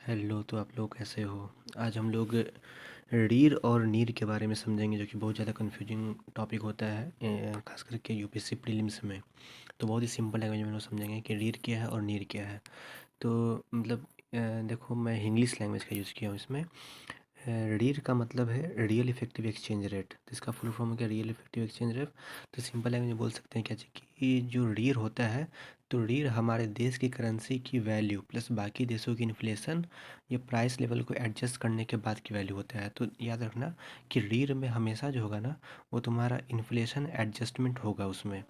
Hello, तो आप लोग कैसे हो? आज हम लोग रीर और नीर के बारे में समझेंगे, जो कि बहुत ज़्यादा कन्फ्यूजिंग टॉपिक होता है, खास करके यूपीएससी प्रीलिम्स में। तो बहुत ही सिंपल लैंग्वेज में हम लोग समझेंगे कि रीर क्या है और नीर क्या है। तो मतलब देखो, मैं इंग्लिश लैंग्वेज का यूज़ किया हूँ इसमें। रीर का मतलब है रियल इफेक्टिव एक्सचेंज रेट, तो इसका फुल फॉर्म हो गया रियल इफेक्टिव एक्सचेंज रेट। तो सिंपल लैंग्वेज में बोल सकते हैं क्या जी, कि जो रीर होता है, तो रीर हमारे देश की करेंसी की वैल्यू प्लस बाकी देशों की इन्फ्लेशन या प्राइस लेवल को एडजस्ट करने के बाद की वैल्यू होता है। तो याद रखना कि रीर में हमेशा जो होगा ना, वो तुम्हारा इन्फ्लेशन एडजस्टमेंट होगा उसमें।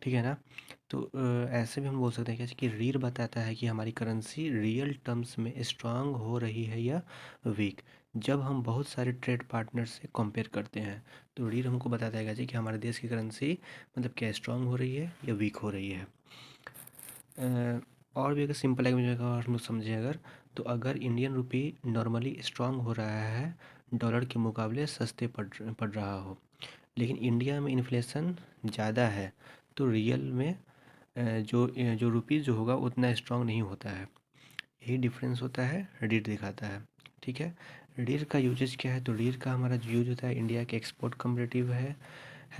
ठीक है ना? तो ऐसे भी हम बोल सकते हैं कैसे कि रीर बताता है कि हमारी करेंसी रियल टर्म्स में स्ट्रांग हो रही है या वीक, जब हम बहुत सारे ट्रेड पार्टनर से कंपेयर करते हैं। तो रीर हमको बताता है कैसे कि हमारे देश की करेंसी मतलब क्या स्ट्रांग हो रही है या वीक हो रही है। और भी अगर सिंपल लैंग्वेज में अगर हम लोग समझें, अगर तो अगर इंडियन रुपी नॉर्मली स्ट्रांग हो रहा है, डॉलर के मुकाबले सस्ते पड़ रहा हो, लेकिन इंडिया में इन्फ्लेशन ज़्यादा है, तो रियल में जो रुपीज़ जो होगा उतना स्ट्रांग नहीं होता है। यही डिफरेंस होता है, रीड दिखाता है। ठीक है? रीड का यूजेज क्या है? तो रीड का हमारा जो यूज होता है, इंडिया के एक्सपोर्ट कम्पिटिटिव है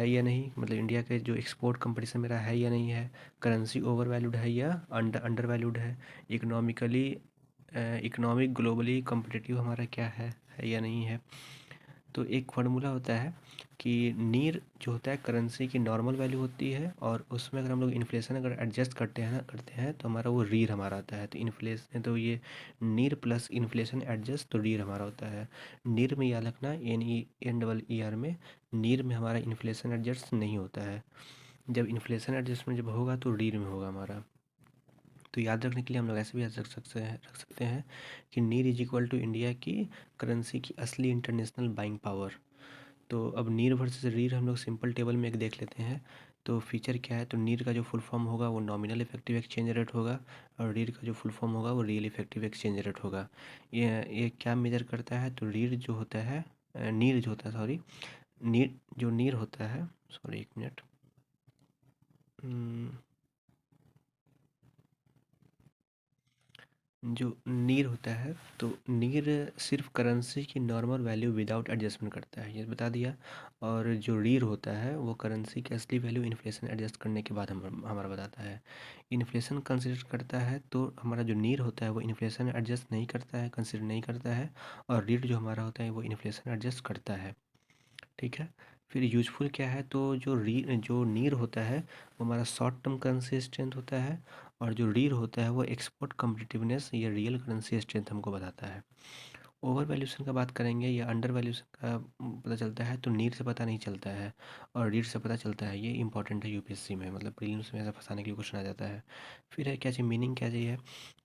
या नहीं, मतलब इंडिया के जो एक्सपोर्ट कंपटीशन मेरा है या नहीं है, करेंसी ओवर वैल्यूड है या अंडर वैल्यूड है, इकोनॉमिकली इकोनॉमिक ग्लोबली कम्पिटिटिव हमारा क्या है या नहीं है। तो एक फार्मूला होता है कि नीर जो होता है करेंसी की नॉर्मल वैल्यू होती है, और उसमें अगर हम लोग इन्फ्लेशन अगर एडजस्ट करते हैं तो हमारा वो रीर हमारा आता है। तो इन्फ्लेशन, तो ये नीर प्लस इन्फ्लेशन एडजस्ट, तो रीर हमारा होता है। नीर में याद रखना, NEN ER में, नीर में हमारा इन्फ्लेशन एडजस्ट नहीं होता है। जब इन्फ्लेशन एडजस्टमेंट जब होगा तो रीर में होगा हमारा। तो याद रखने के लिए हम लोग ऐसे भी याद रख सकते हैं कि NEER is equal to India की करेंसी की असली इंटरनेशनल बाइंग पावर। तो अब नीर वर्सेस रीर हम लोग सिंपल टेबल में एक देख लेते हैं। तो फीचर क्या है? तो नीर का जो फुल फॉर्म होगा वो नॉमिनल इफेक्टिव एक्सचेंज रेट होगा, और रीर का जो फुल फॉर्म होगा वो रियल इफेक्टिव एक्सचेंज रेट होगा। ये क्या मेजर करता है? तो रीर जो होता है, नीर जो होता है, सॉरी, नीर होता है, सॉरी एक मिनट, जो नीर होता है, तो नीर सिर्फ करेंसी की नॉर्मल वैल्यू विदाउट एडजस्टमेंट करता है, ये बता दिया। और जो रीर होता है वो करेंसी की असली वैल्यू इन्फ्लेशन एडजस्ट करने के बाद हमारा बताता है। इन्फ्लेशन कंसिडर करता है, तो हमारा जो नीर होता है वो इन्फ्लेशन एडजस्ट नहीं करता है, कंसिडर नहीं करता है। और रीर जो हमारा होता है वो इन्फ्लेशन एडजस्ट करता है। ठीक है? फिर यूज़फुल क्या है? तो जो नीर होता है वो हमारा शॉर्ट टर्म करेंसी स्ट्रेंथ होता है, और जो रीर होता है वो एक्सपोर्ट कम्पिटिटिवनेस या रियल करेंसी स्ट्रेंथ हमको बताता है। ओवर वैल्यूशन का बात करेंगे या अंडर वैल्यूशन का पता चलता है, तो नीर से पता नहीं चलता है, और रीड से पता चलता है। ये इंपॉर्टेंट है यूपीएससी में, मतलब प्रीलिम्स में ऐसा फंसाने के लिए क्वेश्चन आ जाता है। फिर है क्या चाहिए, मीनिंग क्या चाहिए?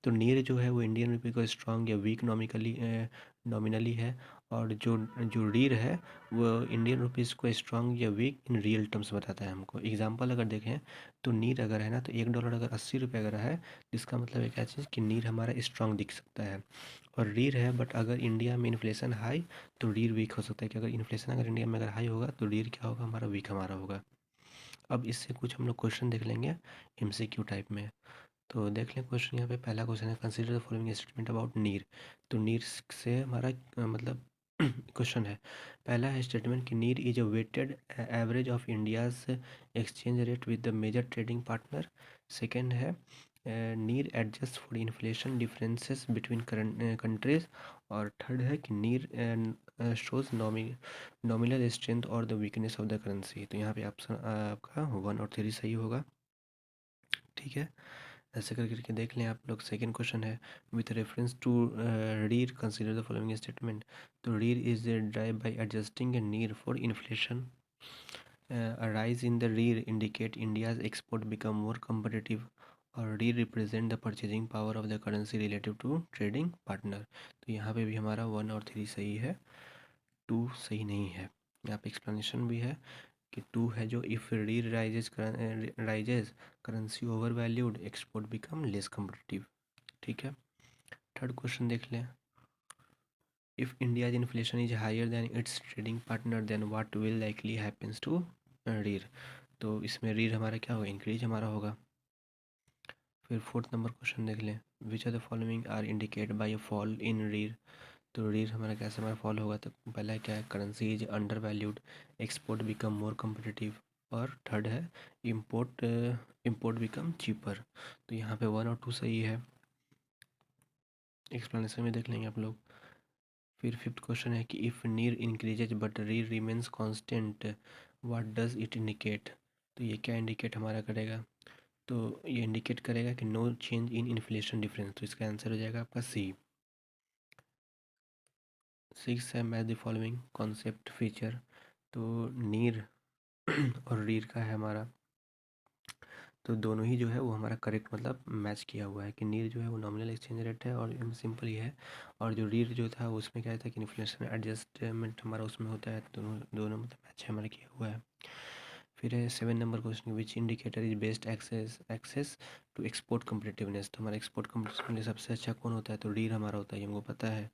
तो नीर जो है वो इंडियन रुपये को स्ट्रांग या वीक नॉमिनली है, और जो जो रीर है वो इंडियन रुपीज़ को स्ट्रांग या वीक इन रियल टर्म्स बताता है हमको। एग्जांपल अगर देखें, तो नीर अगर है ना, तो $1 अगर 80 रुपये अगर है, इसका मतलब है क्या चीज़ कि नीर हमारा स्ट्रांग दिख सकता है। और रीर है, बट अगर इंडिया में इन्फ्लेशन हाई, तो रीर वीक हो सकता है, कि अगर इन्फ्लेशन अगर इंडिया में अगर हाई होगा तो रीर क्या होगा हमारा, वीक हमारा होगा। अब इससे कुछ हम लोग क्वेश्चन देख लेंगे MCQ टाइप में। तो देख लें क्वेश्चन, यहाँ पे पहला क्वेश्चन है, consider the following statement about नीर। तो नीर से हमारा मतलब क्वेश्चन है। पहला है स्टेटमेंट कि NEER is a weighted average of India's exchange rate with the major trading partner. Second है NEER adjust for inflation differences between countries. और थर्ड है कि नीर शोज नॉमिनल स्ट्रेंथ और the weakness of the currency. तो यहाँ पे option आपका 1 और 3 सही होगा। ठीक है? ऐसे करके देख लें आप लोग। सेकंड क्वेश्चन है, with reference to REER consider the following statement. तो REER is drive by adjusting a NEER for inflation. A rise in the rear indicate India's export become more competitive, और rear represent the purchasing power of the currency relative to trading partner। तो यहाँ पे भी हमारा 1 और 3 सही है, 2 सही नहीं है। यहाँ पे एक्सप्लेनेशन भी है कि 2 है जो, if rear rises currency over valued, export become less competitive. ठीक है? थर्ड क्वेश्चन देख लें, if India's inflation is higher than its trading partner then what will likely happens to REER. तो इसमें रीर हमारा क्या होगा, इंक्रीज हमारा होगा। फिर फोर्थ नंबर क्वेश्चन देख लें, which are the following are indicate by a fall in REER. तो रीर हमारा कैसे हमारा फॉल होगा, तो पहला क्या है, currency is under valued, export become more competitive, और थर्ड है इम्पोर्ट इम्पोर्ट बिकम चीपर। तो यहाँ पे 1 और 2 सही है, एक्सप्लेनेशन में देख लेंगे आप लोग। फिर फिफ्थ क्वेश्चन है कि if NEER increases but REER remains constant, what does it indicate. तो ये क्या इंडिकेट हमारा करेगा, तो ये इंडिकेट करेगा कि no change in inflation difference. तो इसका आंसर हो जाएगा आपका सी। सिक्स है match the following concept feature. तो नीर और रीर का है हमारा, तो दोनों ही जो है वो हमारा करेक्ट मतलब मैच किया हुआ है कि नीर जो है वो नॉमिनल एक्सचेंज रेट है और सिंपल ही है, और जो रीर जो था उसमें क्या था कि इन्फ्लेशन एडजस्टमेंट हमारा उसमें होता है, दोनों दोनों मतलब मैच हमारा किया हुआ है। फिर है 7 number question, which indicator is best access access to export competitiveness. तो हमारा एक्सपोर्ट कम्पिटिटिवनेस के लिए सबसे अच्छा कौन होता है, तो रीर हमारा होता है, ये हमको पता है,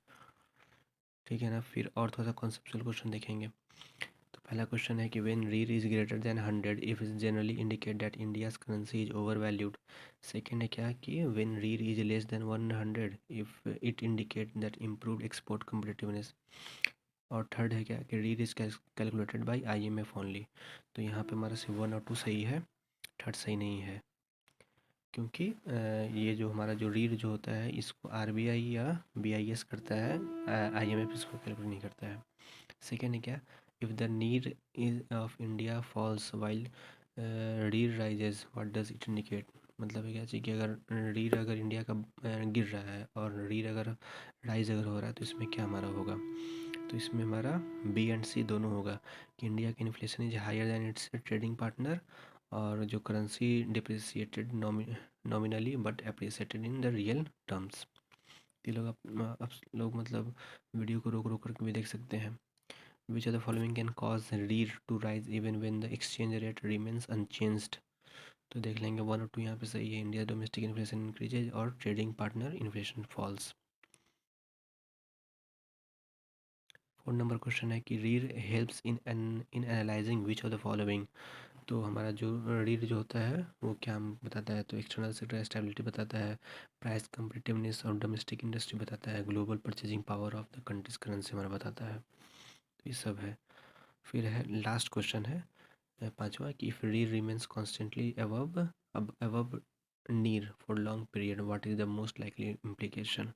ठीक है ना। फिर और थोड़ा सा कॉन्सेप्चुअल क्वेश्चन देखेंगे। तो पहला क्वेश्चन है कि when REER is greater than 100 if is generally indicate that India's currency is over valued. Second है क्या कि when REER is less than 100 if it indicate that improved export competitiveness. और third है क्या कि REER is calculated by IMF only. तो यहाँ पे हमारा सिर्फ 1 और 2 सही है, थर्ड सही नहीं है, क्योंकि ये जो हमारा जो रीर जो होता है इसको RBI या BIS करता है, IMF इसको कैलकुलेट नहीं करता है। सेकेंड है क्या, if the NEER is of India falls while REER rises what does it indicate. मतलब है क्या चाहिए कि अगर रीर अगर इंडिया का गिर रहा है और रीर अगर राइज अगर हो रहा है तो इसमें क्या हमारा होगा, तो इसमें हमारा B एंड C दोनों होगा कि इंडिया की inflation is higher than its trading partner, और जो currency depreciated nominally but appreciated in the real terms. ये लोग आप लोग मतलब वीडियो को रोक रोक करके भी देख सकते हैं। Which are the following can cause REER to rise even when the exchange rate remains unchanged. तो देख लेंगे 1 और 2 यहाँ पे सही है, इंडिया डोमेस्टिक इन्फ्लेशन इंक्रीजेज और trading partner inflation falls. 4 number question है कि REER helps in analyzing which of the following. तो हमारा जो रीड जो होता है वो क्या हम बताता है, तो एक्सटर्नल सेक्टर स्टेबिलिटी बताता है, प्राइस कम्पिटिटिवनेस और डोमेस्टिक इंडस्ट्री बताता है, global purchasing power of the countries currency हमारा बताता है, तो ये सब है। फिर है लास्ट क्वेश्चन है पांचवा कि if REER remains constantly above NEER for long period what is the most likely implication.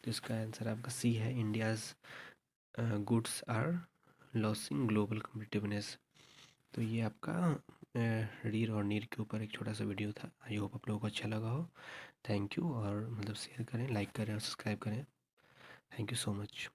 तो इसका आंसर आपका सी है, India's goods are losing global competitiveness. तो ये आपका रीर और नीर के ऊपर एक छोटा सा वीडियो था, आई होप आप लोगों को अच्छा लगा हो। थैंक यू, और मतलब शेयर करें, लाइक करें और सब्सक्राइब करें। Thank you so much.